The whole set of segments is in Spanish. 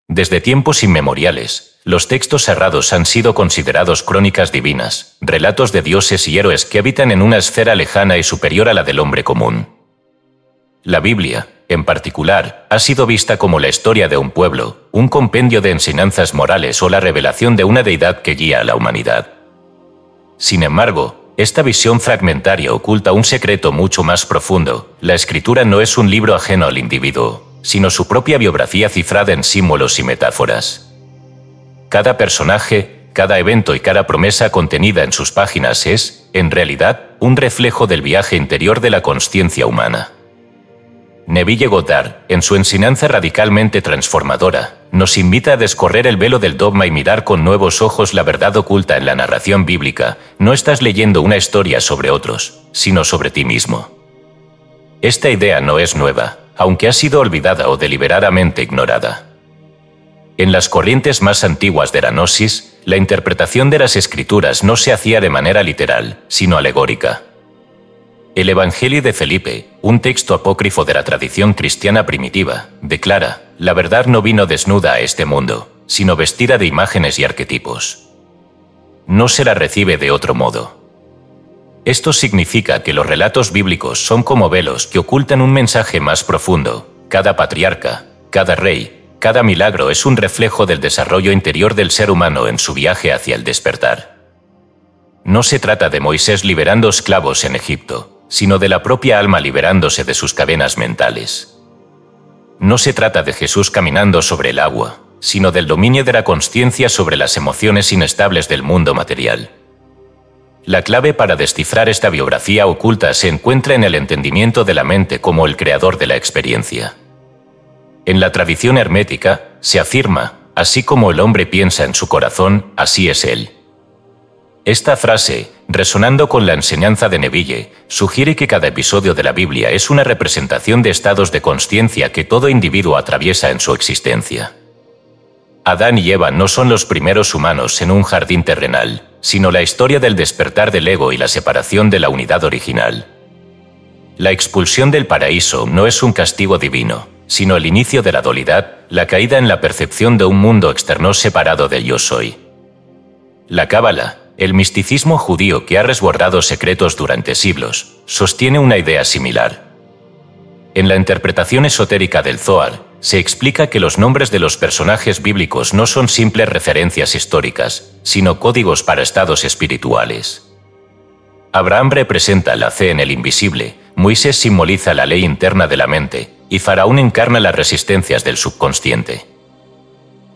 Desde tiempos inmemoriales, los textos sagrados han sido considerados crónicas divinas, relatos de dioses y héroes que habitan en una esfera lejana y superior a la del hombre común. La Biblia, en particular, ha sido vista como la historia de un pueblo, un compendio de enseñanzas morales o la revelación de una deidad que guía a la humanidad. Sin embargo, esta visión fragmentaria oculta un secreto mucho más profundo. La Escritura no es un libro ajeno al individuo, sino su propia biografía cifrada en símbolos y metáforas. Cada personaje, cada evento y cada promesa contenida en sus páginas es, en realidad, un reflejo del viaje interior de la consciencia humana. Neville Goddard, en su enseñanza radicalmente transformadora, nos invita a descorrer el velo del dogma y mirar con nuevos ojos la verdad oculta en la narración bíblica. No estás leyendo una historia sobre otros, sino sobre ti mismo. Esta idea no es nueva, aunque ha sido olvidada o deliberadamente ignorada. En las corrientes más antiguas de la gnosis, la interpretación de las Escrituras no se hacía de manera literal, sino alegórica. El Evangelio de Felipe, un texto apócrifo de la tradición cristiana primitiva, declara: la verdad no vino desnuda a este mundo, sino vestida de imágenes y arquetipos. No se la recibe de otro modo. Esto significa que los relatos bíblicos son como velos que ocultan un mensaje más profundo. Cada patriarca, cada rey, cada milagro es un reflejo del desarrollo interior del ser humano en su viaje hacia el despertar. No se trata de Moisés liberando esclavos en Egipto, sino de la propia alma liberándose de sus cadenas mentales. No se trata de Jesús caminando sobre el agua, sino del dominio de la consciencia sobre las emociones inestables del mundo material. La clave para descifrar esta biografía oculta se encuentra en el entendimiento de la mente como el creador de la experiencia. En la tradición hermética, se afirma: así como el hombre piensa en su corazón, así es él. Esta frase, resonando con la enseñanza de Neville, sugiere que cada episodio de la Biblia es una representación de estados de consciencia que todo individuo atraviesa en su existencia. Adán y Eva no son los primeros humanos en un jardín terrenal, sino la historia del despertar del ego y la separación de la unidad original. La expulsión del paraíso no es un castigo divino, sino el inicio de la dualidad, la caída en la percepción de un mundo externo separado del yo soy. La Cábala, el misticismo judío que ha resguardado secretos durante siglos, sostiene una idea similar. En la interpretación esotérica del Zohar, se explica que los nombres de los personajes bíblicos no son simples referencias históricas, sino códigos para estados espirituales. Abraham representa la fe en el invisible, Moisés simboliza la ley interna de la mente, y Faraón encarna las resistencias del subconsciente.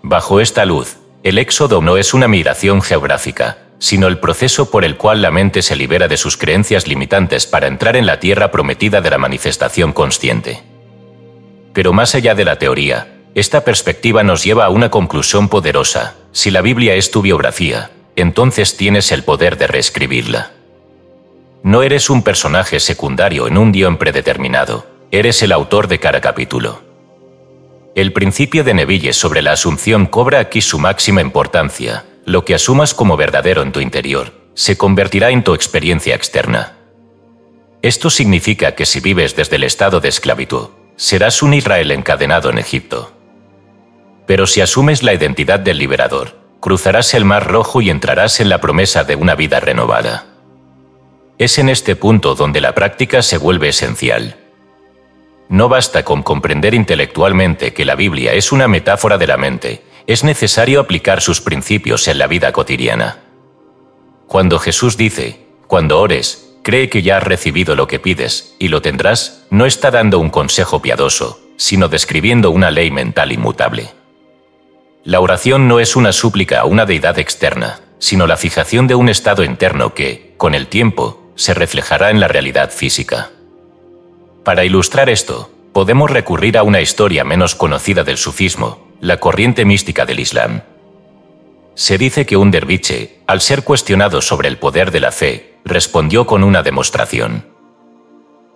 Bajo esta luz, el éxodo no es una migración geográfica, sino el proceso por el cual la mente se libera de sus creencias limitantes para entrar en la tierra prometida de la manifestación consciente. Pero más allá de la teoría, esta perspectiva nos lleva a una conclusión poderosa: si la Biblia es tu biografía, entonces tienes el poder de reescribirla. No eres un personaje secundario en un guión predeterminado, eres el autor de cada capítulo. El principio de Neville sobre la asunción cobra aquí su máxima importancia. Lo que asumas como verdadero en tu interior, se convertirá en tu experiencia externa. Esto significa que si vives desde el estado de esclavitud, serás un Israel encadenado en Egipto. Pero si asumes la identidad del liberador, cruzarás el Mar Rojo y entrarás en la promesa de una vida renovada. Es en este punto donde la práctica se vuelve esencial. No basta con comprender intelectualmente que la Biblia es una metáfora de la mente, es necesario aplicar sus principios en la vida cotidiana. Cuando Jesús dice: cuando ores, cree que ya has recibido lo que pides, y lo tendrás, no está dando un consejo piadoso, sino describiendo una ley mental inmutable. La oración no es una súplica a una deidad externa, sino la fijación de un estado interno que, con el tiempo, se reflejará en la realidad física. Para ilustrar esto, podemos recurrir a una historia menos conocida del sufismo, la corriente mística del Islam. Se dice que un derviche, al ser cuestionado sobre el poder de la fe, respondió con una demostración.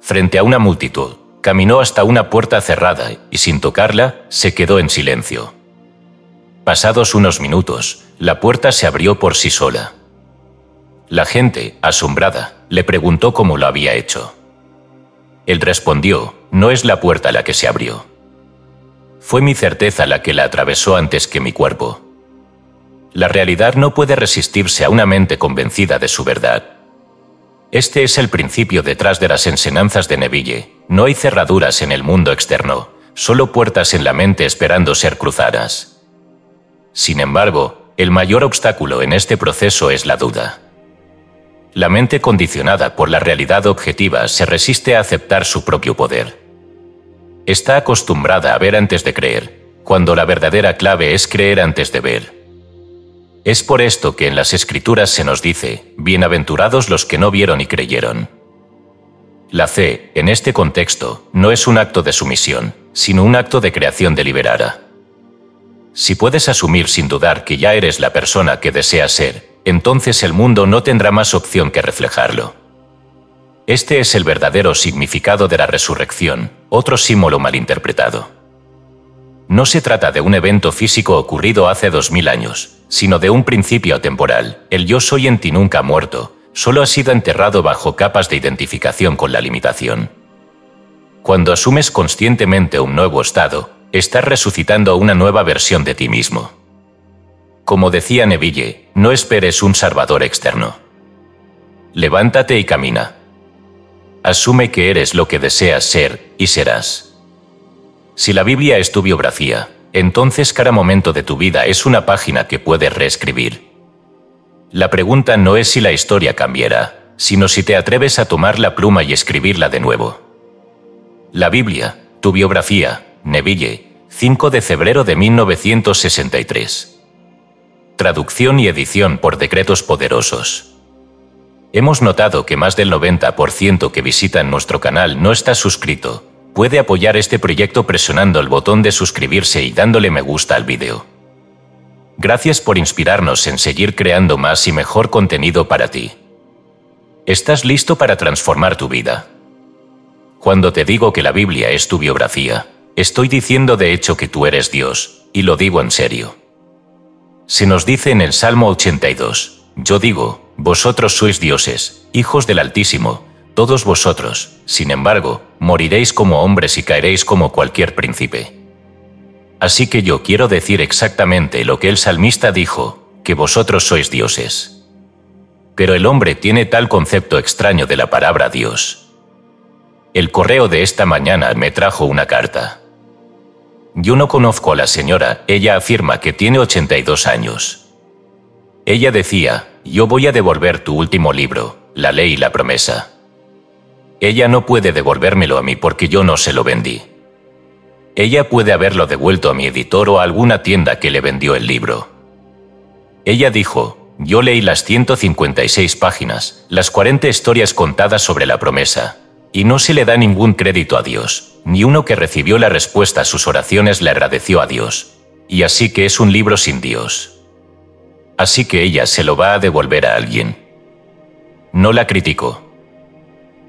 Frente a una multitud, caminó hasta una puerta cerrada y, sin tocarla, se quedó en silencio. Pasados unos minutos, la puerta se abrió por sí sola. La gente, asombrada, le preguntó cómo lo había hecho. Él respondió: no es la puerta la que se abrió. Fue mi certeza la que la atravesó antes que mi cuerpo. La realidad no puede resistirse a una mente convencida de su verdad. Este es el principio detrás de las enseñanzas de Neville. No hay cerraduras en el mundo externo, solo puertas en la mente esperando ser cruzadas. Sin embargo, el mayor obstáculo en este proceso es la duda. La mente condicionada por la realidad objetiva se resiste a aceptar su propio poder. Está acostumbrada a ver antes de creer, cuando la verdadera clave es creer antes de ver. Es por esto que en las Escrituras se nos dice, bienaventurados los que no vieron y creyeron. La fe, en este contexto, no es un acto de sumisión, sino un acto de creación deliberada. Si puedes asumir sin dudar que ya eres la persona que deseas ser, entonces el mundo no tendrá más opción que reflejarlo. Este es el verdadero significado de la resurrección, otro símbolo malinterpretado. No se trata de un evento físico ocurrido hace 2000 años, sino de un principio temporal. El yo soy en ti nunca ha muerto, solo ha sido enterrado bajo capas de identificación con la limitación. Cuando asumes conscientemente un nuevo estado, estás resucitando una nueva versión de ti mismo. Como decía Neville, no esperes un salvador externo. Levántate y camina. Asume que eres lo que deseas ser, y serás. Si la Biblia es tu biografía, entonces cada momento de tu vida es una página que puedes reescribir. La pregunta no es si la historia cambiará, sino si te atreves a tomar la pluma y escribirla de nuevo. La Biblia, tu biografía, Neville, 5 de febrero de 1963. Traducción y edición por decretos poderosos. Hemos notado que más del 90% que visitan nuestro canal no está suscrito. Puede apoyar este proyecto presionando el botón de suscribirse y dándole me gusta al vídeo. Gracias por inspirarnos en seguir creando más y mejor contenido para ti. ¿Estás listo para transformar tu vida? Cuando te digo que la Biblia es tu biografía, estoy diciendo de hecho que tú eres Dios, y lo digo en serio. Se nos dice en el Salmo 82, yo digo, vosotros sois dioses, hijos del Altísimo, todos vosotros, sin embargo, moriréis como hombres y caeréis como cualquier príncipe. Así que yo quiero decir exactamente lo que el salmista dijo, que vosotros sois dioses. Pero el hombre tiene tal concepto extraño de la palabra Dios. El correo de esta mañana me trajo una carta. Yo no conozco a la señora, ella afirma que tiene 82 años. Ella decía, yo voy a devolver tu último libro, La Ley y la Promesa. Ella no puede devolvérmelo a mí porque yo no se lo vendí. Ella puede haberlo devuelto a mi editor o a alguna tienda que le vendió el libro. Ella dijo, yo leí las 156 páginas, las 40 historias contadas sobre la promesa, y no se le da ningún crédito a Dios, ni uno que recibió la respuesta a sus oraciones le agradeció a Dios, y así que es un libro sin Dios. Así que ella se lo va a devolver a alguien. No la critico.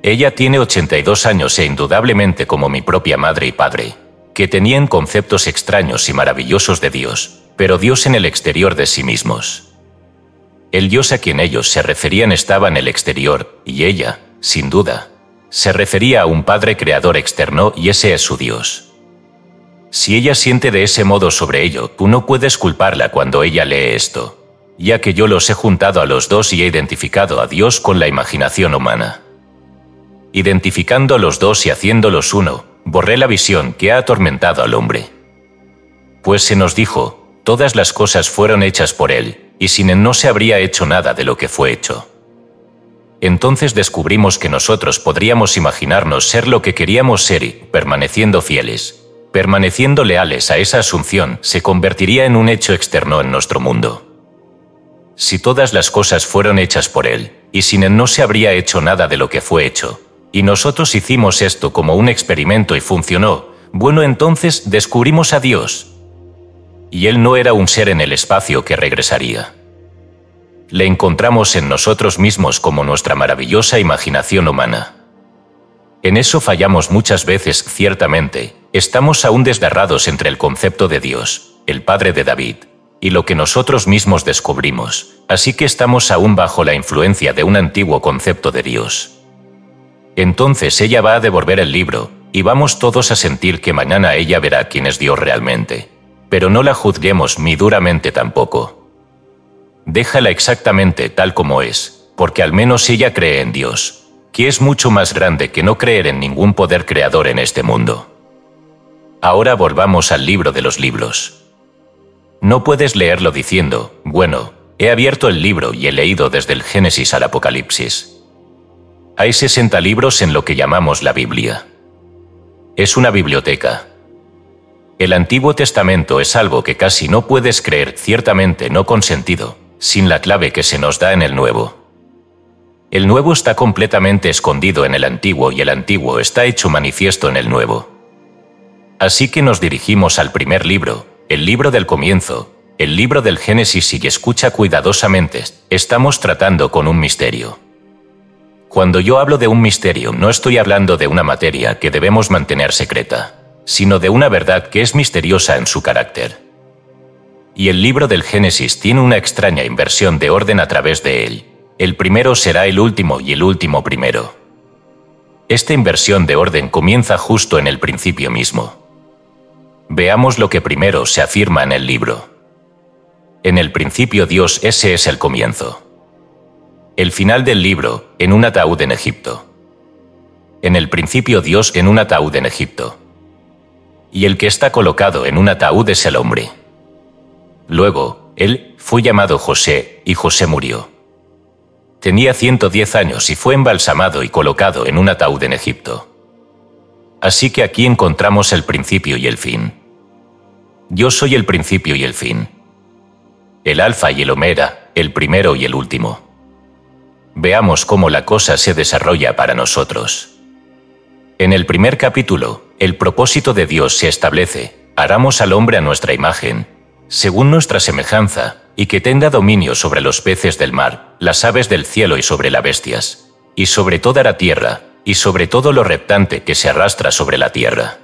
Ella tiene 82 años e indudablemente como mi propia madre y padre, que tenían conceptos extraños y maravillosos de Dios, pero Dios en el exterior de sí mismos. El Dios a quien ellos se referían estaba en el exterior, y ella, sin duda, se refería a un Padre Creador externo y ese es su Dios. Si ella siente de ese modo sobre ello, tú no puedes culparla cuando ella lee esto, ya que yo los he juntado a los dos y he identificado a Dios con la imaginación humana. Identificando a los dos y haciéndolos uno, borré la visión que ha atormentado al hombre. Pues se nos dijo, todas las cosas fueron hechas por Él, y sin Él no se habría hecho nada de lo que fue hecho. Entonces descubrimos que nosotros podríamos imaginarnos ser lo que queríamos ser y, permaneciendo fieles, permaneciendo leales a esa asunción, se convertiría en un hecho externo en nuestro mundo. Si todas las cosas fueron hechas por Él, y sin Él no se habría hecho nada de lo que fue hecho, y nosotros hicimos esto como un experimento y funcionó, bueno, entonces descubrimos a Dios. Y Él no era un ser en el espacio que regresaría. Le encontramos en nosotros mismos como nuestra maravillosa imaginación humana. En eso fallamos muchas veces, ciertamente, estamos aún desgarrados entre el concepto de Dios, el Padre de David, y lo que nosotros mismos descubrimos, así que estamos aún bajo la influencia de un antiguo concepto de Dios. Entonces ella va a devolver el libro, y vamos todos a sentir que mañana ella verá quién es Dios realmente. Pero no la juzguemos ni duramente tampoco. Déjala exactamente tal como es, porque al menos ella cree en Dios, que es mucho más grande que no creer en ningún poder creador en este mundo. Ahora volvamos al libro de los libros. No puedes leerlo diciendo, bueno, he abierto el libro y he leído desde el Génesis al Apocalipsis. Hay 60 libros en lo que llamamos la Biblia. Es una biblioteca. El Antiguo Testamento es algo que casi no puedes creer, ciertamente no con sentido, sin la clave que se nos da en el Nuevo. El Nuevo está completamente escondido en el Antiguo y el Antiguo está hecho manifiesto en el Nuevo. Así que nos dirigimos al primer libro, el libro del comienzo, el libro del Génesis, y escucha cuidadosamente, estamos tratando con un misterio. Cuando yo hablo de un misterio, no estoy hablando de una materia que debemos mantener secreta, sino de una verdad que es misteriosa en su carácter. Y el libro del Génesis tiene una extraña inversión de orden a través de él. El primero será el último y el último primero. Esta inversión de orden comienza justo en el principio mismo. Veamos lo que primero se afirma en el libro. En el principio Dios, ese es el comienzo. El final del libro, en un ataúd en Egipto. En el principio Dios en un ataúd en Egipto. Y el que está colocado en un ataúd es el hombre. Luego, él fue llamado José, y José murió. Tenía 110 años y fue embalsamado y colocado en un ataúd en Egipto. Así que aquí encontramos el principio y el fin. Yo soy el principio y el fin. El alfa y el omega, el primero y el último. Veamos cómo la cosa se desarrolla para nosotros. En el primer capítulo, el propósito de Dios se establece: haramos al hombre a nuestra imagen, según nuestra semejanza, y que tenga dominio sobre los peces del mar, las aves del cielo y sobre las bestias, y sobre toda la tierra, y sobre todo lo reptante que se arrastra sobre la tierra.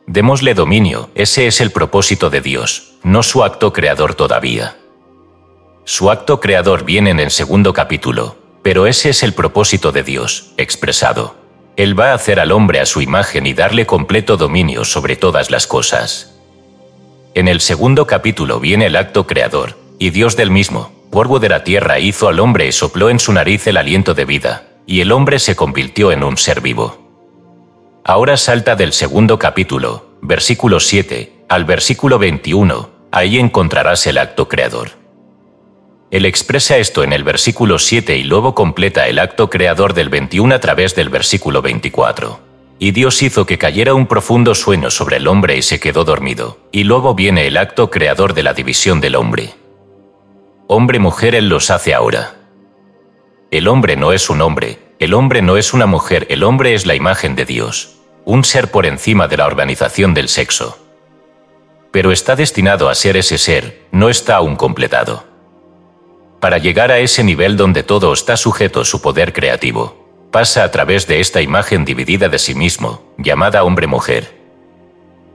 Démosle dominio, ese es el propósito de Dios, no su acto creador todavía. Su acto creador viene en el segundo capítulo, pero ese es el propósito de Dios, expresado. Él va a hacer al hombre a su imagen y darle completo dominio sobre todas las cosas. En el segundo capítulo viene el acto creador, y Dios del mismo polvo de la tierra hizo al hombre y sopló en su nariz el aliento de vida, y el hombre se convirtió en un ser vivo. Ahora salta del segundo capítulo, versículo 7, al versículo 21, ahí encontrarás el acto creador. Él expresa esto en el versículo 7 y luego completa el acto creador del 21 a través del versículo 24. Y Dios hizo que cayera un profundo sueño sobre el hombre y se quedó dormido. Y luego viene el acto creador de la división del hombre. Hombre-mujer Él los hace ahora. El hombre no es un hombre, el hombre no es una mujer, el hombre es la imagen de Dios, un ser por encima de la organización del sexo. Pero está destinado a ser ese ser, no está aún completado. Para llegar a ese nivel donde todo está sujeto a su poder creativo, pasa a través de esta imagen dividida de sí mismo, llamada hombre-mujer.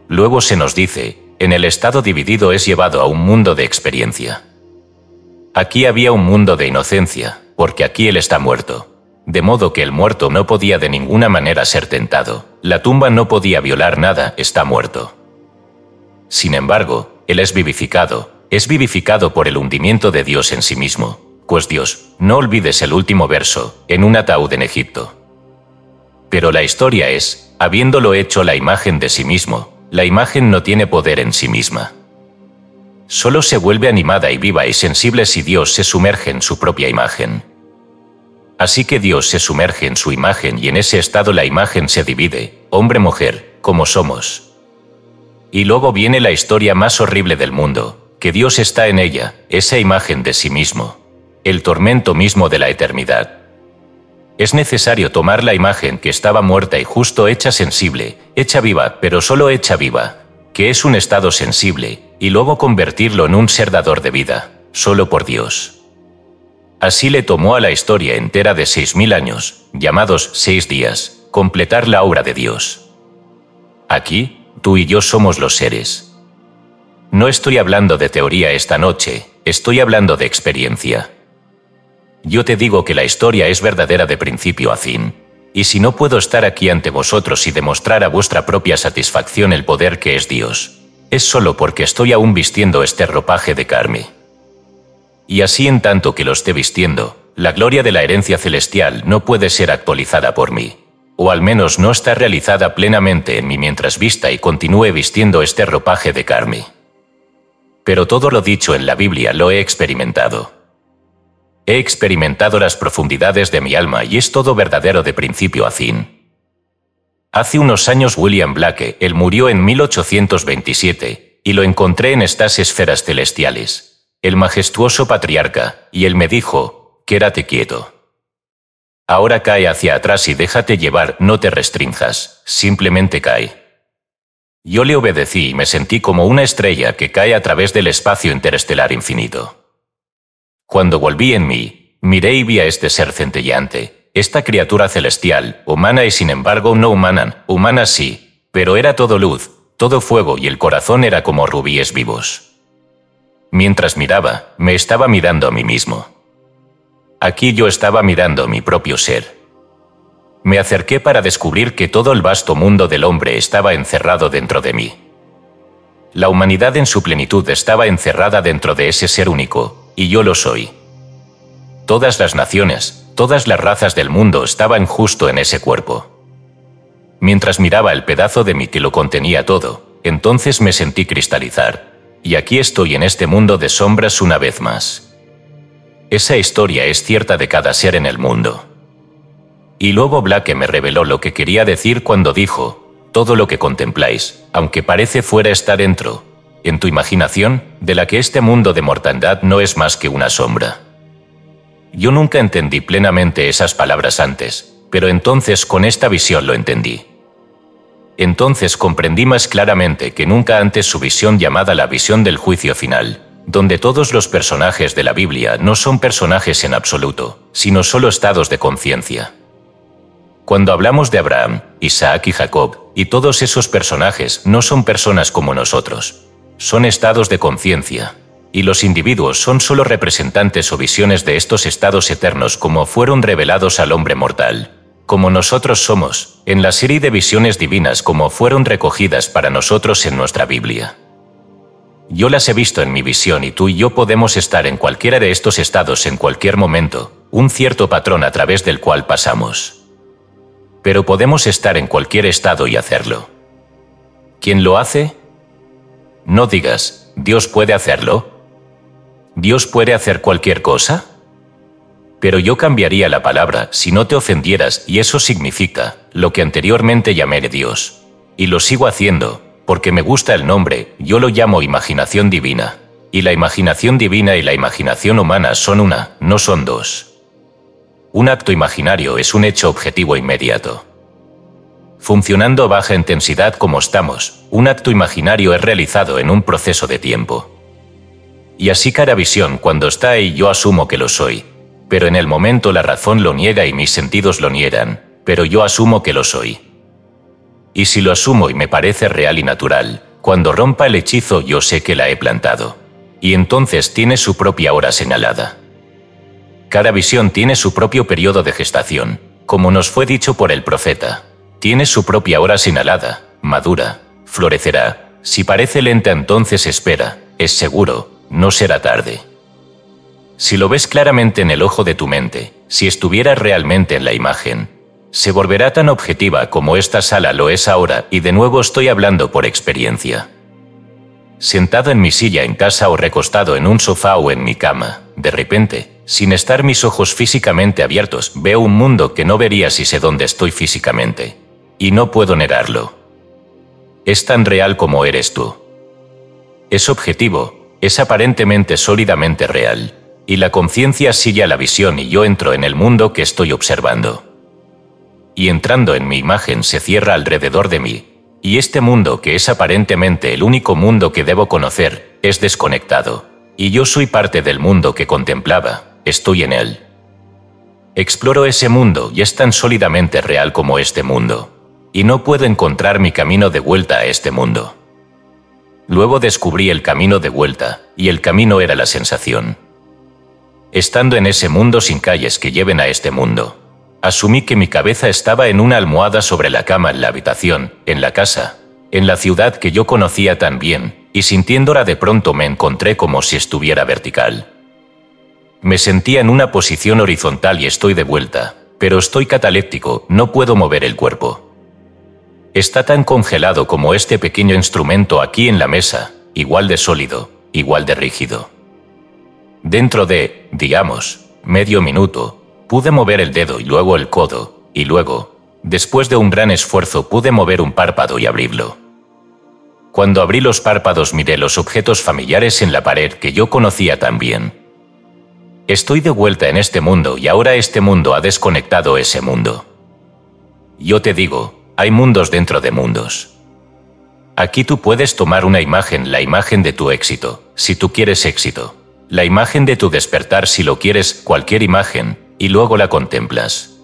Luego se nos dice, en el estado dividido es llevado a un mundo de experiencia. Aquí había un mundo de inocencia, porque aquí él está muerto. De modo que el muerto no podía de ninguna manera ser tentado, la tumba no podía violar nada, está muerto. Sin embargo, él es vivificado por el hundimiento de Dios en sí mismo, pues Dios, no olvides el último verso, en un ataúd en Egipto. Pero la historia es, habiéndolo hecho la imagen de sí mismo, la imagen no tiene poder en sí misma. Solo se vuelve animada y viva y sensible si Dios se sumerge en su propia imagen. Así que Dios se sumerge en su imagen y en ese estado la imagen se divide, hombre-mujer, como somos. Y luego viene la historia más horrible del mundo, que Dios está en ella, esa imagen de sí mismo, el tormento mismo de la eternidad. Es necesario tomar la imagen que estaba muerta y justo hecha sensible, hecha viva, pero solo hecha viva, que es un estado sensible, y luego convertirlo en un ser dador de vida, solo por Dios. Así le tomó a la historia entera de 6000 años, llamados 6 días, completar la obra de Dios. Aquí, tú y yo somos los seres. No estoy hablando de teoría esta noche, estoy hablando de experiencia. Yo te digo que la historia es verdadera de principio a fin, y si no puedo estar aquí ante vosotros y demostrar a vuestra propia satisfacción el poder que es Dios, es solo porque estoy aún vistiendo este ropaje de carne. Y así en tanto que lo esté vistiendo, la gloria de la herencia celestial no puede ser actualizada por mí, o al menos no está realizada plenamente en mí mientras vista y continúe vistiendo este ropaje de carne. Pero todo lo dicho en la Biblia lo he experimentado. He experimentado las profundidades de mi alma y es todo verdadero de principio a fin. Hace unos años William Blake, él murió en 1827, y lo encontré en estas esferas celestiales, el majestuoso patriarca, y él me dijo, quédate quieto. Ahora cae hacia atrás y déjate llevar, no te restrinjas, simplemente cae. Yo le obedecí y me sentí como una estrella que cae a través del espacio interestelar infinito. Cuando volví en mí, miré y vi a este ser centelleante, esta criatura celestial, humana y sin embargo no humana, humana sí, pero era todo luz, todo fuego y el corazón era como rubíes vivos. Mientras miraba, me estaba mirando a mí mismo. Aquí yo estaba mirando mi propio ser. Me acerqué para descubrir que todo el vasto mundo del hombre estaba encerrado dentro de mí. La humanidad en su plenitud estaba encerrada dentro de ese ser único, y yo lo soy. Todas las naciones, todas las razas del mundo estaban justo en ese cuerpo. Mientras miraba el pedazo de mí que lo contenía todo, entonces me sentí cristalizar, y aquí estoy en este mundo de sombras una vez más. Esa historia es cierta de cada ser en el mundo. Y luego Blake me reveló lo que quería decir cuando dijo, todo lo que contempláis, aunque parece fuera está dentro, en tu imaginación, de la que este mundo de mortandad no es más que una sombra. Yo nunca entendí plenamente esas palabras antes, pero entonces con esta visión lo entendí. Entonces comprendí más claramente que nunca antes su visión llamada la visión del juicio final, donde todos los personajes de la Biblia no son personajes en absoluto, sino solo estados de conciencia. Cuando hablamos de Abraham, Isaac y Jacob, y todos esos personajes no son personas como nosotros, son estados de conciencia, y los individuos son solo representantes o visiones de estos estados eternos como fueron revelados al hombre mortal, como nosotros somos, en la serie de visiones divinas como fueron recogidas para nosotros en nuestra Biblia. Yo las he visto en mi visión y tú y yo podemos estar en cualquiera de estos estados en cualquier momento, un cierto patrón a través del cual pasamos. Pero podemos estar en cualquier estado y hacerlo. ¿Quién lo hace? No digas, ¿Dios puede hacerlo? ¿Dios puede hacer cualquier cosa? Pero yo cambiaría la palabra si no te ofendieras y eso significa lo que anteriormente llamé de Dios. Y lo sigo haciendo, porque me gusta el nombre, yo lo llamo imaginación divina. Y la imaginación divina y la imaginación humana son una, no son dos. Un acto imaginario es un hecho objetivo inmediato. Funcionando a baja intensidad como estamos, un acto imaginario es realizado en un proceso de tiempo. Y así cada visión cuando está ahí yo asumo que lo soy, pero en el momento la razón lo niega y mis sentidos lo niegan, pero yo asumo que lo soy. Y si lo asumo y me parece real y natural, cuando rompa el hechizo yo sé que la he plantado. Y entonces tiene su propia hora señalada. Cada visión tiene su propio periodo de gestación, como nos fue dicho por el profeta. Tiene su propia hora señalada, madura, florecerá. Si parece lenta entonces espera, es seguro, no será tarde. Si lo ves claramente en el ojo de tu mente, si estuvieras realmente en la imagen, se volverá tan objetiva como esta sala lo es ahora y de nuevo estoy hablando por experiencia. Sentado en mi silla en casa o recostado en un sofá o en mi cama, de repente, sin estar mis ojos físicamente abiertos, veo un mundo que no vería si sé dónde estoy físicamente. Y no puedo negarlo. Es tan real como eres tú. Es objetivo, es aparentemente sólidamente real, y la conciencia sigue a la visión y yo entro en el mundo que estoy observando. Y entrando en mi imagen se cierra alrededor de mí, y este mundo que es aparentemente el único mundo que debo conocer, es desconectado, y yo soy parte del mundo que contemplaba, estoy en él. Exploro ese mundo y es tan sólidamente real como este mundo. Y no puedo encontrar mi camino de vuelta a este mundo. Luego descubrí el camino de vuelta, y el camino era la sensación. Estando en ese mundo sin calles que lleven a este mundo. Asumí que mi cabeza estaba en una almohada sobre la cama en la habitación, en la casa, en la ciudad que yo conocía tan bien, y sintiéndola de pronto me encontré como si estuviera vertical. Me sentía en una posición horizontal y estoy de vuelta, pero estoy cataléptico, no puedo mover el cuerpo. Está tan congelado como este pequeño instrumento aquí en la mesa, igual de sólido, igual de rígido. Dentro de, digamos, medio minuto, pude mover el dedo y luego el codo, y luego, después de un gran esfuerzo, pude mover un párpado y abrirlo. Cuando abrí los párpados miré los objetos familiares en la pared que yo conocía tan bien. Estoy de vuelta en este mundo y ahora este mundo ha desconectado ese mundo. Yo te digo, hay mundos dentro de mundos. Aquí tú puedes tomar una imagen, la imagen de tu éxito, si tú quieres éxito. La imagen de tu despertar si lo quieres, cualquier imagen, y luego la contemplas.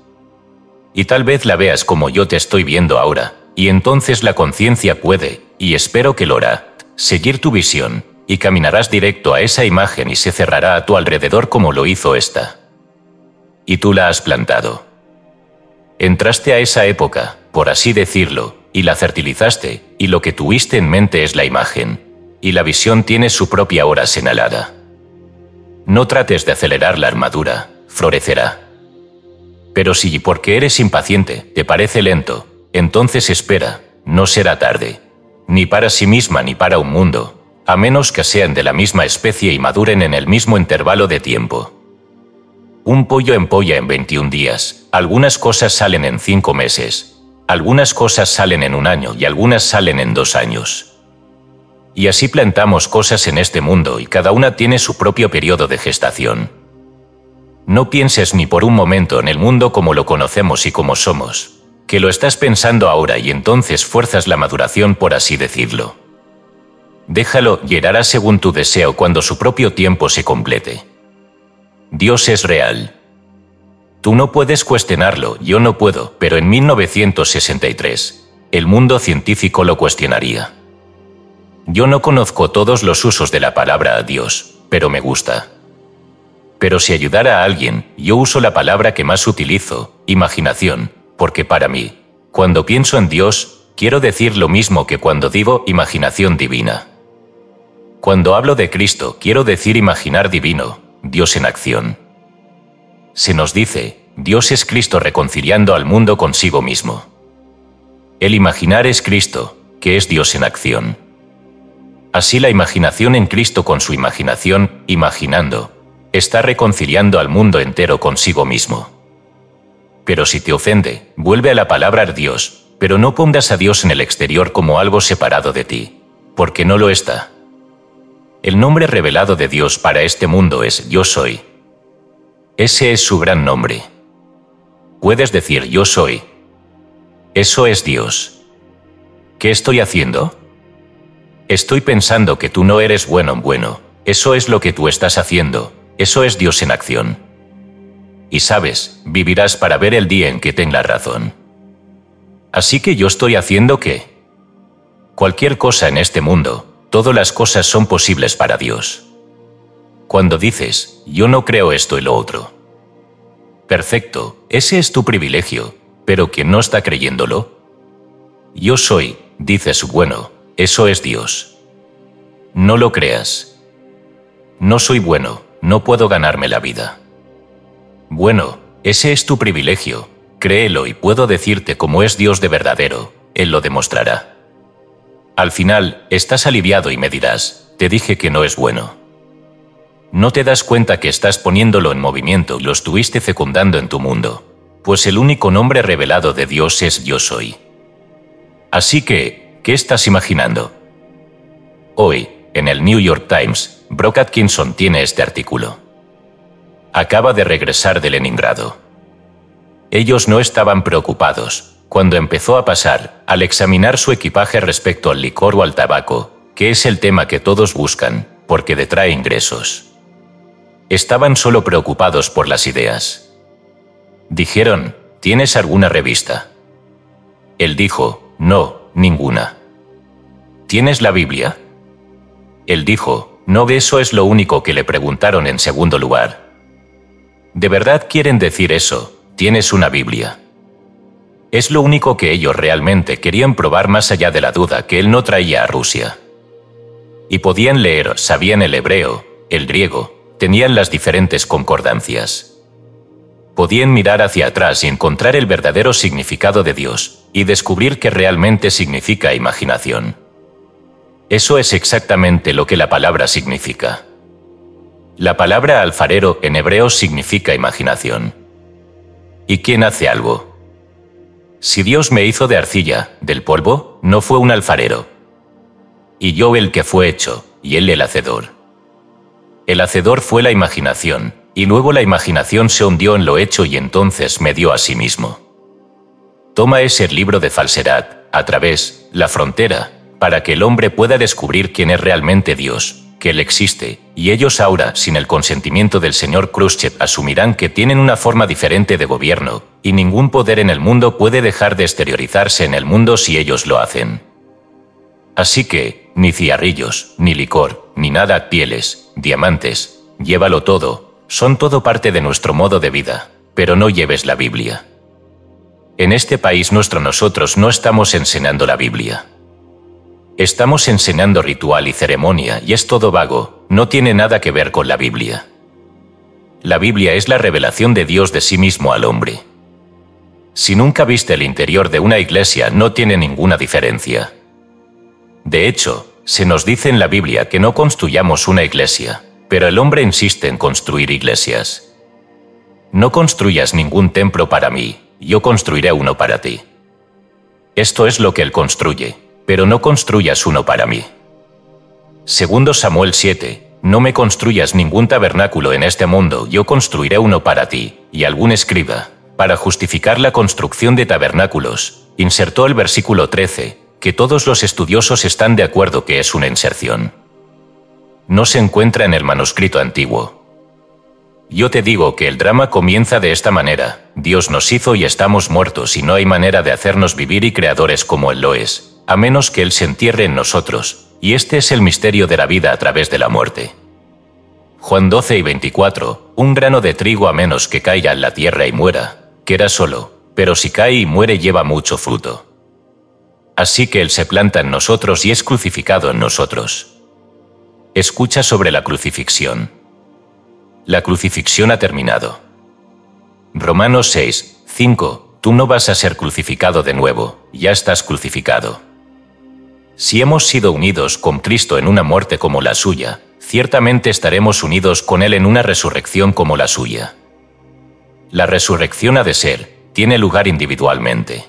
Y tal vez la veas como yo te estoy viendo ahora, y entonces la conciencia puede, y espero que lo hará, seguir tu visión, y caminarás directo a esa imagen y se cerrará a tu alrededor como lo hizo esta. Y tú la has plantado. Entraste a esa época, por así decirlo, y la fertilizaste, y lo que tuviste en mente es la imagen, y la visión tiene su propia hora señalada. No trates de acelerar la armadura, florecerá. Pero si porque eres impaciente te parece lento, entonces espera, no será tarde, ni para sí misma ni para un mundo, a menos que sean de la misma especie y maduren en el mismo intervalo de tiempo. Un pollo empolla en 21 días, algunas cosas salen en 5 meses, algunas cosas salen en 1 año y algunas salen en 2 años. Y así plantamos cosas en este mundo y cada una tiene su propio periodo de gestación. No pienses ni por un momento en el mundo como lo conocemos y como somos, que lo estás pensando ahora y entonces fuerzas la maduración por así decirlo. Déjalo y hará según tu deseo cuando su propio tiempo se complete. Dios es real. Tú no puedes cuestionarlo, yo no puedo, pero en 1963, el mundo científico lo cuestionaría. Yo no conozco todos los usos de la palabra Dios, pero me gusta. Pero si ayudara a alguien, yo uso la palabra que más utilizo, imaginación, porque para mí, cuando pienso en Dios, quiero decir lo mismo que cuando digo imaginación divina. Cuando hablo de Cristo, quiero decir imaginar divino, Dios en acción. Se nos dice, Dios es Cristo reconciliando al mundo consigo mismo. El imaginar es Cristo, que es Dios en acción. Así la imaginación en Cristo con su imaginación, imaginando, está reconciliando al mundo entero consigo mismo. Pero si te ofende, vuelve a la palabra Dios, pero no pongas a Dios en el exterior como algo separado de ti, porque no lo está. El nombre revelado de Dios para este mundo es Yo Soy. Ese es su gran nombre. Puedes decir Yo Soy. Eso es Dios. ¿Qué estoy haciendo? Estoy pensando que tú no eres bueno. Eso es lo que tú estás haciendo. Eso es Dios en acción. Y sabes, vivirás para ver el día en que tengas razón. Así que yo estoy haciendo ¿qué? Cualquier cosa en este mundo. Todas las cosas son posibles para Dios. Cuando dices, yo no creo esto y lo otro. Perfecto, ese es tu privilegio, pero ¿quién no está creyéndolo? Yo soy, dices bueno, eso es Dios. No lo creas. No soy bueno, no puedo ganarme la vida. Bueno, ese es tu privilegio, créelo y puedo decirte cómo es Dios de verdadero, Él lo demostrará. Al final, estás aliviado y me dirás, te dije que no es bueno. No te das cuenta que estás poniéndolo en movimiento y lo estuviste fecundando en tu mundo, pues el único nombre revelado de Dios es Yo Soy. Así que, ¿qué estás imaginando? Hoy, en el New York Times, Brock Atkinson tiene este artículo. Acaba de regresar de Leningrado. Ellos no estaban preocupados cuando empezó a pasar, al examinar su equipaje respecto al licor o al tabaco, que es el tema que todos buscan, porque detrae ingresos. Estaban solo preocupados por las ideas. Dijeron, ¿tienes alguna revista? Él dijo, no, ninguna. ¿Tienes la Biblia? Él dijo, no, eso es lo único que le preguntaron en segundo lugar. ¿De verdad quieren decir eso? Tienes una Biblia. Es lo único que ellos realmente querían probar más allá de la duda que él no traía a Rusia. Y podían leer, sabían el hebreo, el griego, tenían las diferentes concordancias. Podían mirar hacia atrás y encontrar el verdadero significado de Dios, y descubrir qué realmente significa imaginación. Eso es exactamente lo que la palabra significa. La palabra alfarero en hebreo significa imaginación. ¿Y quién hace algo? Si Dios me hizo de arcilla, del polvo, no fue un alfarero. Y yo el que fue hecho, y él el hacedor. El hacedor fue la imaginación, y luego la imaginación se hundió en lo hecho y entonces me dio a sí mismo. Toma ese libro de falsedad, a través, la frontera, para que el hombre pueda descubrir quién es realmente Dios, que Él existe, y ellos ahora, sin el consentimiento del señor Khrushchev, asumirán que tienen una forma diferente de gobierno, y ningún poder en el mundo puede dejar de exteriorizarse en el mundo si ellos lo hacen. Así que, ni cigarrillos, ni licor, ni nada, pieles, diamantes, llévalo todo, son todo parte de nuestro modo de vida, pero no lleves la Biblia. En este país nosotros no estamos enseñando la Biblia. Estamos enseñando ritual y ceremonia y es todo vago, no tiene nada que ver con la Biblia. La Biblia es la revelación de Dios de sí mismo al hombre. Si nunca viste el interior de una iglesia, no tiene ninguna diferencia. De hecho, se nos dice en la Biblia que no construyamos una iglesia, pero el hombre insiste en construir iglesias. No construyas ningún templo para mí, yo construiré uno para ti. Esto es lo que él construye, pero no construyas uno para mí. Segundo Samuel 7, no me construyas ningún tabernáculo en este mundo, yo construiré uno para ti, y algún escriba, para justificar la construcción de tabernáculos, insertó el versículo 13, que todos los estudiosos están de acuerdo que es una inserción. No se encuentra en el manuscrito antiguo. Yo te digo que el drama comienza de esta manera: Dios nos hizo y estamos muertos y no hay manera de hacernos vivir y creadores como Él lo es, a menos que Él se entierre en nosotros, y este es el misterio de la vida a través de la muerte. Juan 12 y 24, un grano de trigo a menos que caiga en la tierra y muera, queda solo, pero si cae y muere lleva mucho fruto. Así que Él se planta en nosotros y es crucificado en nosotros. Escucha sobre la crucifixión. La crucifixión ha terminado. Romanos 6, 5, tú no vas a ser crucificado de nuevo, ya estás crucificado. Si hemos sido unidos con Cristo en una muerte como la suya, ciertamente estaremos unidos con Él en una resurrección como la suya. La resurrección ha de ser, tiene lugar individualmente.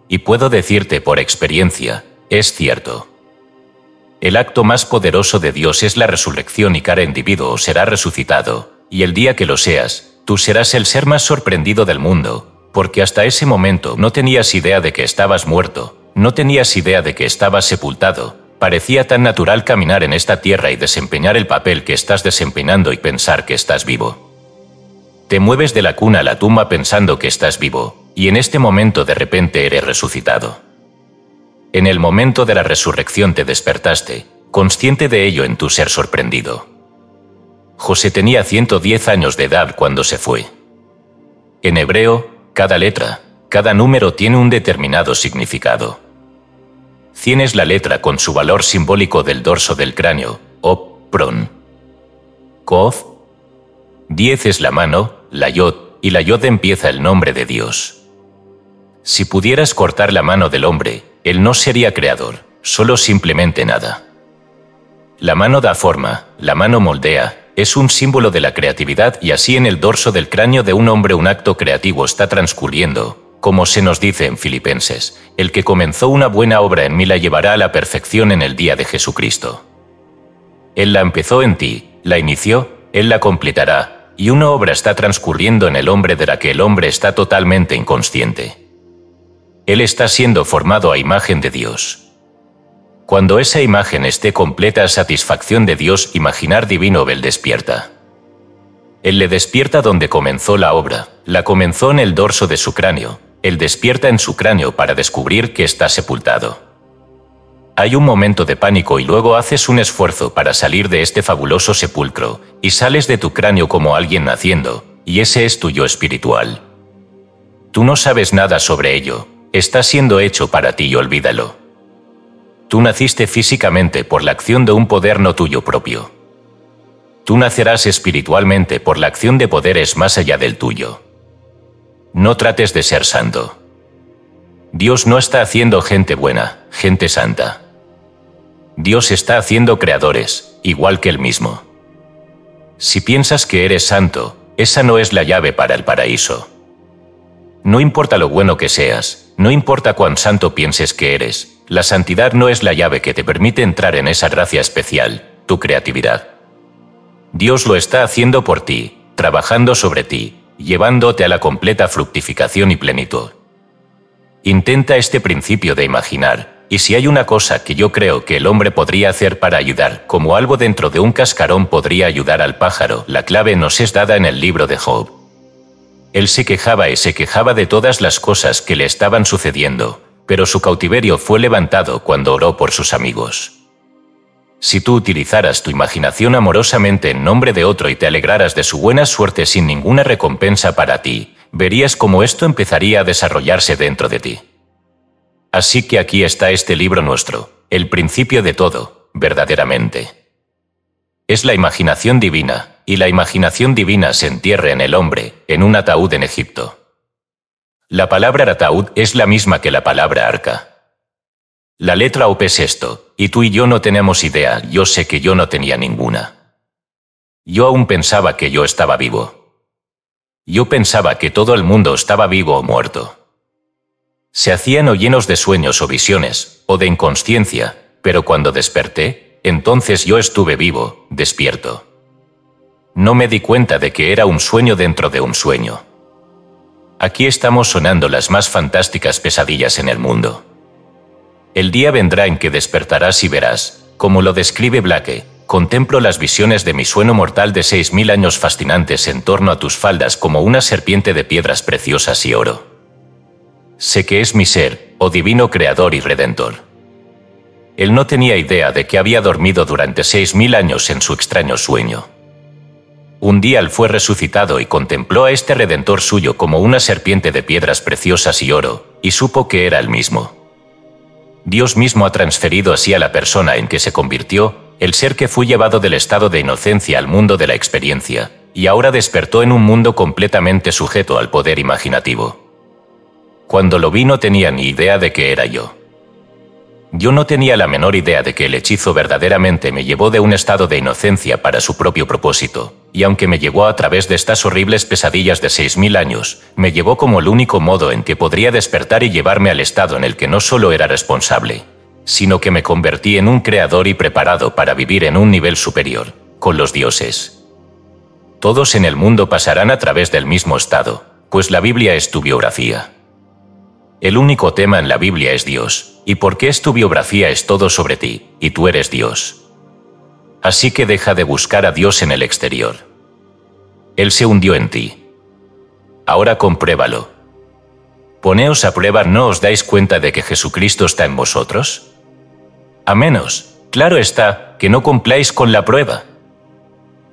Y puedo decirte por experiencia, es cierto. El acto más poderoso de Dios es la resurrección y cada individuo será resucitado, y el día que lo seas, tú serás el ser más sorprendido del mundo, porque hasta ese momento no tenías idea de que estabas muerto, no tenías idea de que estabas sepultado, parecía tan natural caminar en esta tierra y desempeñar el papel que estás desempeñando y pensar que estás vivo. Te mueves de la cuna a la tumba pensando que estás vivo, y en este momento de repente eres resucitado. En el momento de la resurrección te despertaste, consciente de ello en tu ser sorprendido. José tenía 110 años de edad cuando se fue. En hebreo, cada letra, cada número tiene un determinado significado. 100 es la letra con su valor simbólico del dorso del cráneo, o pron. Kof. 10 es la mano, la yod, y la yod empieza el nombre de Dios. Si pudieras cortar la mano del hombre, él no sería creador, solo simplemente nada. La mano da forma, la mano moldea, es un símbolo de la creatividad y así en el dorso del cráneo de un hombre un acto creativo está transcurriendo, como se nos dice en Filipenses, el que comenzó una buena obra en mí la llevará a la perfección en el día de Jesucristo. Él la empezó en ti, la inició, Él la completará, y una obra está transcurriendo en el hombre de la que el hombre está totalmente inconsciente. Él está siendo formado a imagen de Dios. Cuando esa imagen esté completa a satisfacción de Dios, imaginar divino Él despierta. Él le despierta donde comenzó la obra, la comenzó en el dorso de su cráneo, Él despierta en su cráneo para descubrir que está sepultado. Hay un momento de pánico y luego haces un esfuerzo para salir de este fabuloso sepulcro, y sales de tu cráneo como alguien naciendo, y ese es tu yo espiritual, Tú no sabes nada sobre ello, está siendo hecho para ti y olvídalo. Tú naciste físicamente por la acción de un poder no tuyo propio. Tú nacerás espiritualmente por la acción de poderes más allá del tuyo. No trates de ser santo. Dios no está haciendo gente buena, gente santa. Dios está haciendo creadores, igual que Él mismo. Si piensas que eres santo, esa no es la llave para el paraíso. No importa lo bueno que seas, no importa cuán santo pienses que eres, la santidad no es la llave que te permite entrar en esa gracia especial, tu creatividad. Dios lo está haciendo por ti, trabajando sobre ti, llevándote a la completa fructificación y plenitud. Intenta este principio de imaginar, y si hay una cosa que yo creo que el hombre podría hacer para ayudar, como algo dentro de un cascarón podría ayudar al pájaro, la clave nos es dada en el libro de Job. Él se quejaba y se quejaba de todas las cosas que le estaban sucediendo, pero su cautiverio fue levantado cuando oró por sus amigos. Si tú utilizaras tu imaginación amorosamente en nombre de otro y te alegraras de su buena suerte sin ninguna recompensa para ti, verías cómo esto empezaría a desarrollarse dentro de ti. Así que aquí está este libro nuestro, el principio de todo, verdaderamente. Es la imaginación divina, y la imaginación divina se entierra en el hombre, en un ataúd en Egipto. La palabra ataúd es la misma que la palabra arca. La letra OP es esto, y tú y yo no tenemos idea, yo sé que yo no tenía ninguna. Yo aún pensaba que yo estaba vivo. Yo pensaba que todo el mundo estaba vivo o muerto. Se hacían o llenos de sueños o visiones, o de inconsciencia, pero cuando desperté, entonces yo estuve vivo, despierto. No me di cuenta de que era un sueño dentro de un sueño. Aquí estamos sonando las más fantásticas pesadillas en el mundo. El día vendrá en que despertarás y verás, como lo describe Blake, contemplo las visiones de mi sueño mortal de 6000 años fascinantes en torno a tus faldas como una serpiente de piedras preciosas y oro. Sé que es mi ser, oh divino creador y redentor. Él no tenía idea de que había dormido durante 6000 años en su extraño sueño. Un día él fue resucitado y contempló a este redentor suyo como una serpiente de piedras preciosas y oro, y supo que era el mismo. Dios mismo ha transferido así a la persona en que se convirtió, el ser que fue llevado del estado de inocencia al mundo de la experiencia, y ahora despertó en un mundo completamente sujeto al poder imaginativo. Cuando lo vi no tenía ni idea de que era yo. Yo no tenía la menor idea de que el hechizo verdaderamente me llevó de un estado de inocencia para su propio propósito, y aunque me llevó a través de estas horribles pesadillas de 6000 años, me llevó como el único modo en que podría despertar y llevarme al estado en el que no solo era responsable, sino que me convertí en un creador y preparado para vivir en un nivel superior, con los dioses. Todos en el mundo pasarán a través del mismo estado, pues la Biblia es tu biografía. El único tema en la Biblia es Dios, y porque es tu biografía es todo sobre ti, y tú eres Dios. Así que deja de buscar a Dios en el exterior. Él se hundió en ti. Ahora compruébalo. Poneos a prueba, ¿no os dais cuenta de que Jesucristo está en vosotros? A menos, claro está, que no cumpláis con la prueba.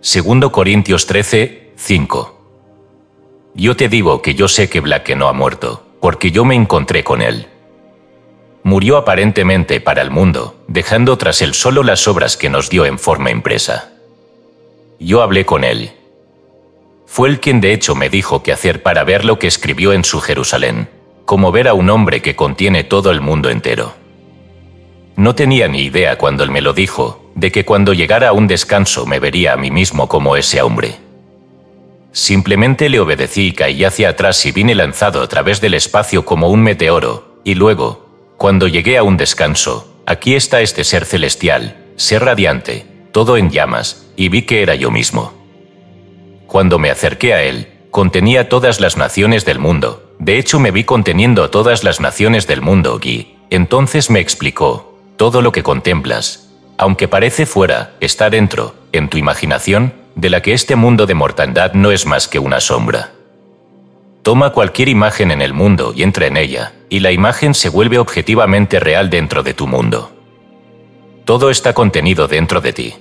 2 Corintios 13, 5. Yo te digo que yo sé que Blake no ha muerto, porque yo me encontré con él. Murió aparentemente para el mundo, dejando tras él solo las obras que nos dio en forma impresa. Yo hablé con él. Fue él quien de hecho me dijo qué hacer para ver lo que escribió en su Jerusalén, como ver a un hombre que contiene todo el mundo entero. No tenía ni idea cuando él me lo dijo, de que cuando llegara a un descanso me vería a mí mismo como ese hombre. Simplemente le obedecí y caí hacia atrás y vine lanzado a través del espacio como un meteoro, y luego, cuando llegué a un descanso, aquí está este ser celestial, ser radiante, todo en llamas, y vi que era yo mismo. Cuando me acerqué a él, contenía todas las naciones del mundo, de hecho me vi conteniendo a todas las naciones del mundo y, entonces me explicó, todo lo que contemplas, aunque parece fuera, está dentro, en tu imaginación, de la que este mundo de mortandad no es más que una sombra. Toma cualquier imagen en el mundo y entra en ella, y la imagen se vuelve objetivamente real dentro de tu mundo. Todo está contenido dentro de ti.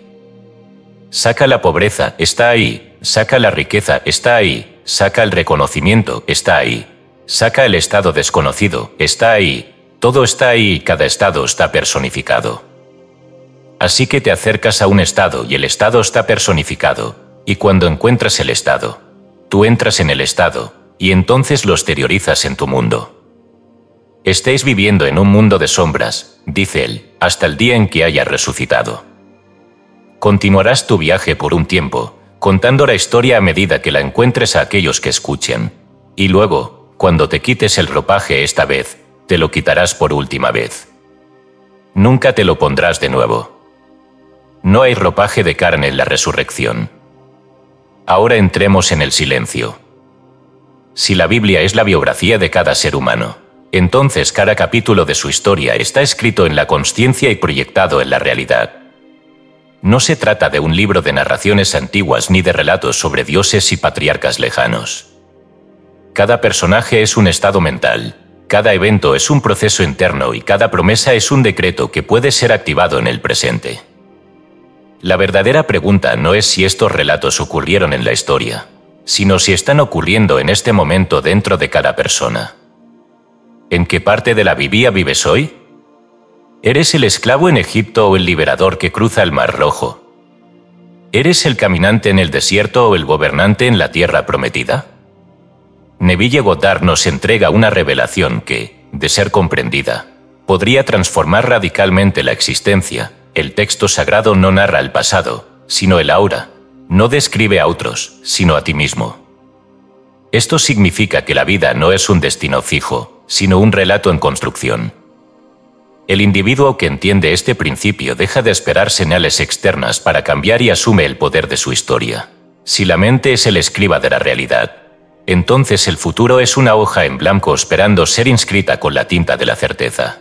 Saca la pobreza, está ahí, saca la riqueza, está ahí, saca el reconocimiento, está ahí. Saca el estado desconocido, está ahí, todo está ahí y cada estado está personificado. Así que te acercas a un estado y el estado está personificado, y cuando encuentras el estado, tú entras en el estado, y entonces lo exteriorizas en tu mundo. Estáis viviendo en un mundo de sombras, dice él, hasta el día en que hayas resucitado. Continuarás tu viaje por un tiempo, contando la historia a medida que la encuentres a aquellos que escuchen, y luego, cuando te quites el ropaje esta vez, te lo quitarás por última vez. Nunca te lo pondrás de nuevo. No hay ropaje de carne en la resurrección. Ahora entremos en el silencio. Si la Biblia es la biografía de cada ser humano, entonces cada capítulo de su historia está escrito en la consciencia y proyectado en la realidad. No se trata de un libro de narraciones antiguas ni de relatos sobre dioses y patriarcas lejanos. Cada personaje es un estado mental, cada evento es un proceso interno y cada promesa es un decreto que puede ser activado en el presente. La verdadera pregunta no es si estos relatos ocurrieron en la historia, sino si están ocurriendo en este momento dentro de cada persona. ¿En qué parte de la Biblia vives hoy? ¿Eres el esclavo en Egipto o el liberador que cruza el Mar Rojo? ¿Eres el caminante en el desierto o el gobernante en la tierra prometida? Neville Goddard nos entrega una revelación que, de ser comprendida, podría transformar radicalmente la existencia. El texto sagrado no narra el pasado, sino el ahora. No describe a otros, sino a ti mismo. Esto significa que la vida no es un destino fijo, sino un relato en construcción. El individuo que entiende este principio deja de esperar señales externas para cambiar y asume el poder de su historia. Si la mente es el escriba de la realidad, entonces el futuro es una hoja en blanco esperando ser inscrita con la tinta de la certeza.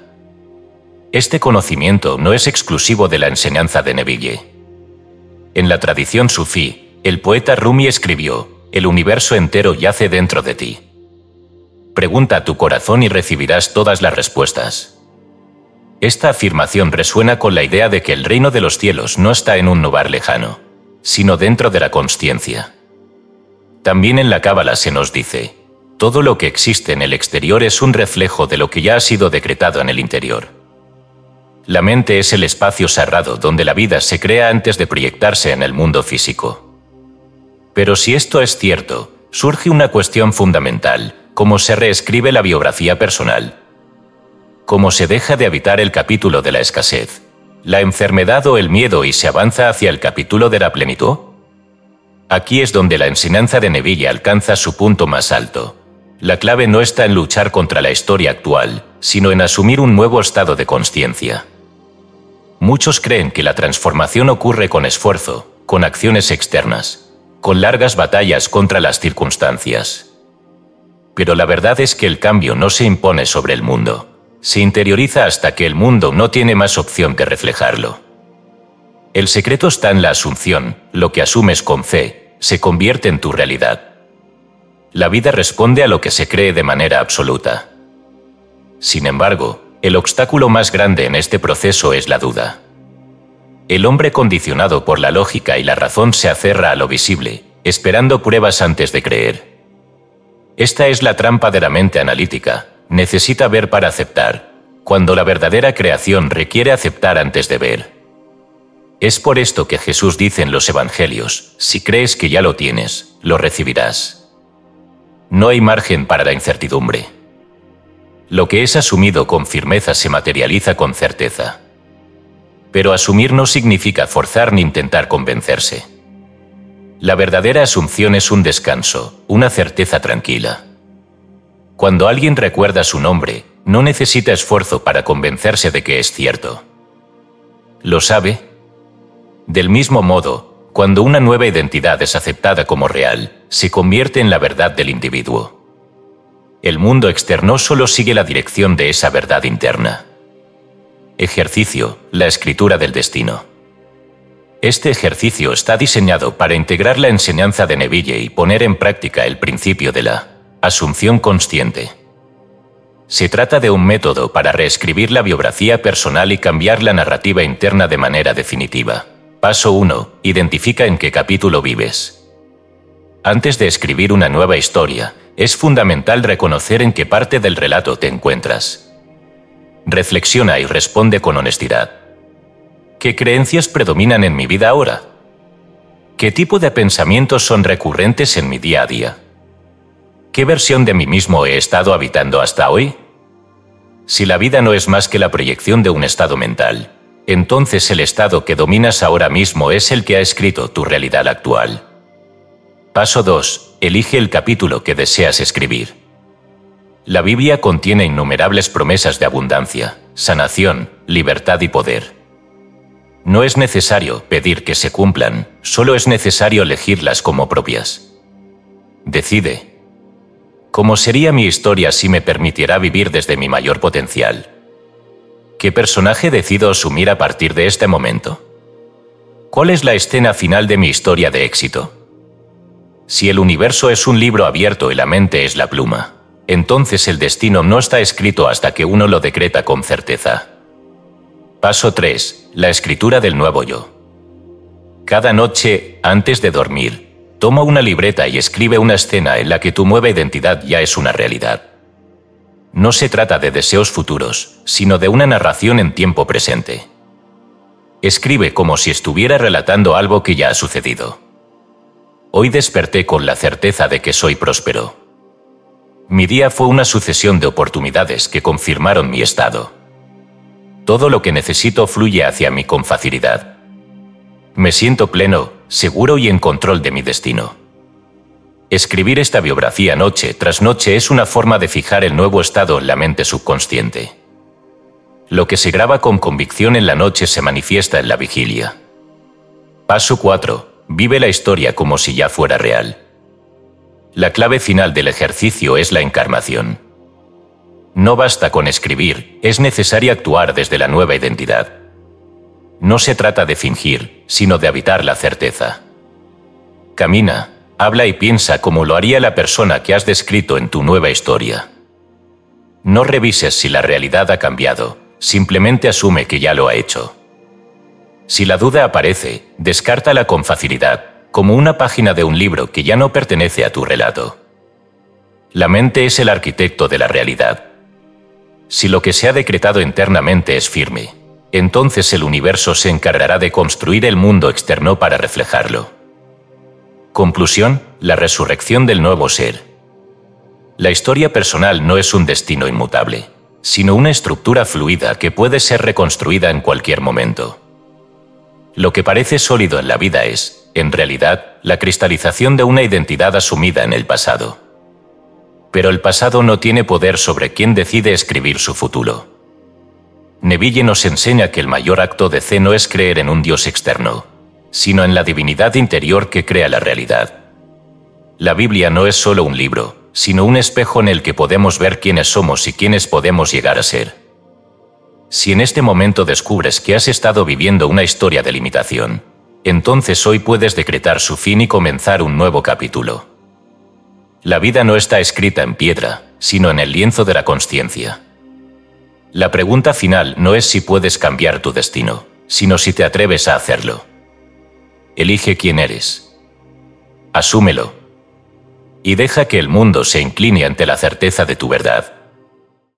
Este conocimiento no es exclusivo de la enseñanza de Neville. En la tradición sufí, el poeta Rumi escribió: «El universo entero yace dentro de ti. Pregunta a tu corazón y recibirás todas las respuestas». Esta afirmación resuena con la idea de que el reino de los cielos no está en un lugar lejano, sino dentro de la consciencia. También en la Cábala se nos dice: todo lo que existe en el exterior es un reflejo de lo que ya ha sido decretado en el interior. La mente es el espacio sagrado donde la vida se crea antes de proyectarse en el mundo físico. Pero si esto es cierto, surge una cuestión fundamental: ¿cómo se reescribe la biografía personal? ¿Cómo se deja de habitar el capítulo de la escasez, la enfermedad o el miedo y se avanza hacia el capítulo de la plenitud? Aquí es donde la enseñanza de Neville alcanza su punto más alto. La clave no está en luchar contra la historia actual, sino en asumir un nuevo estado de consciencia. Muchos creen que la transformación ocurre con esfuerzo, con acciones externas, con largas batallas contra las circunstancias. Pero la verdad es que el cambio no se impone sobre el mundo, se interioriza hasta que el mundo no tiene más opción que reflejarlo. El secreto está en la asunción. Lo que asumes con fe se convierte en tu realidad. La vida responde a lo que se cree de manera absoluta. Sin embargo, el obstáculo más grande en este proceso es la duda. El hombre condicionado por la lógica y la razón se aferra a lo visible, esperando pruebas antes de creer. Esta es la trampa de la mente analítica. Necesita ver para aceptar, cuando la verdadera creación requiere aceptar antes de ver. Es por esto que Jesús dice en los Evangelios: si crees que ya lo tienes, lo recibirás. No hay margen para la incertidumbre. Lo que es asumido con firmeza se materializa con certeza. Pero asumir no significa forzar ni intentar convencerse. La verdadera asunción es un descanso, una certeza tranquila. Cuando alguien recuerda su nombre, no necesita esfuerzo para convencerse de que es cierto. ¿Lo sabe? Del mismo modo, cuando una nueva identidad es aceptada como real, se convierte en la verdad del individuo. El mundo externo solo sigue la dirección de esa verdad interna. Ejercicio: la escritura del destino. Este ejercicio está diseñado para integrar la enseñanza de Neville y poner en práctica el principio de la asunción consciente. Se trata de un método para reescribir la biografía personal y cambiar la narrativa interna de manera definitiva. Paso 1. Identifica en qué capítulo vives. Antes de escribir una nueva historia, es fundamental reconocer en qué parte del relato te encuentras. Reflexiona y responde con honestidad. ¿Qué creencias predominan en mi vida ahora? ¿Qué tipo de pensamientos son recurrentes en mi día a día? ¿Qué versión de mí mismo he estado habitando hasta hoy? Si la vida no es más que la proyección de un estado mental, entonces el estado que dominas ahora mismo es el que ha escrito tu realidad actual. Paso 2. Elige el capítulo que deseas escribir. La Biblia contiene innumerables promesas de abundancia, sanación, libertad y poder. No es necesario pedir que se cumplan, solo es necesario elegirlas como propias. Decide. ¿Cómo sería mi historia si me permitiera vivir desde mi mayor potencial? ¿Qué personaje decido asumir a partir de este momento? ¿Cuál es la escena final de mi historia de éxito? Si el universo es un libro abierto y la mente es la pluma, entonces el destino no está escrito hasta que uno lo decreta con certeza. Paso 3. La escritura del nuevo yo. Cada noche, antes de dormir, toma una libreta y escribe una escena en la que tu nueva identidad ya es una realidad. No se trata de deseos futuros, sino de una narración en tiempo presente. Escribe como si estuviera relatando algo que ya ha sucedido. Hoy desperté con la certeza de que soy próspero. Mi día fue una sucesión de oportunidades que confirmaron mi estado. Todo lo que necesito fluye hacia mí con facilidad. Me siento pleno, seguro y en control de mi destino. Escribir esta biografía noche tras noche es una forma de fijar el nuevo estado en la mente subconsciente. Lo que se graba con convicción en la noche se manifiesta en la vigilia. Paso 4. Vive la historia como si ya fuera real. La clave final del ejercicio es la encarnación. No basta con escribir, es necesario actuar desde la nueva identidad. No se trata de fingir, sino de habitar la certeza. Camina, habla y piensa como lo haría la persona que has descrito en tu nueva historia. No revises si la realidad ha cambiado, simplemente asume que ya lo ha hecho. Si la duda aparece, descártala con facilidad, como una página de un libro que ya no pertenece a tu relato. La mente es el arquitecto de la realidad. Si lo que se ha decretado internamente es firme, entonces el universo se encargará de construir el mundo externo para reflejarlo. Conclusión: la resurrección del nuevo ser. La historia personal no es un destino inmutable, sino una estructura fluida que puede ser reconstruida en cualquier momento. Lo que parece sólido en la vida es, en realidad, la cristalización de una identidad asumida en el pasado. Pero el pasado no tiene poder sobre quien decide escribir su futuro. Neville nos enseña que el mayor acto de fe no es creer en un Dios externo, sino en la divinidad interior que crea la realidad. La Biblia no es solo un libro, sino un espejo en el que podemos ver quiénes somos y quiénes podemos llegar a ser. Si en este momento descubres que has estado viviendo una historia de limitación, entonces hoy puedes decretar su fin y comenzar un nuevo capítulo. La vida no está escrita en piedra, sino en el lienzo de la consciencia. La pregunta final no es si puedes cambiar tu destino, sino si te atreves a hacerlo. Elige quién eres. Asúmelo. Y deja que el mundo se incline ante la certeza de tu verdad.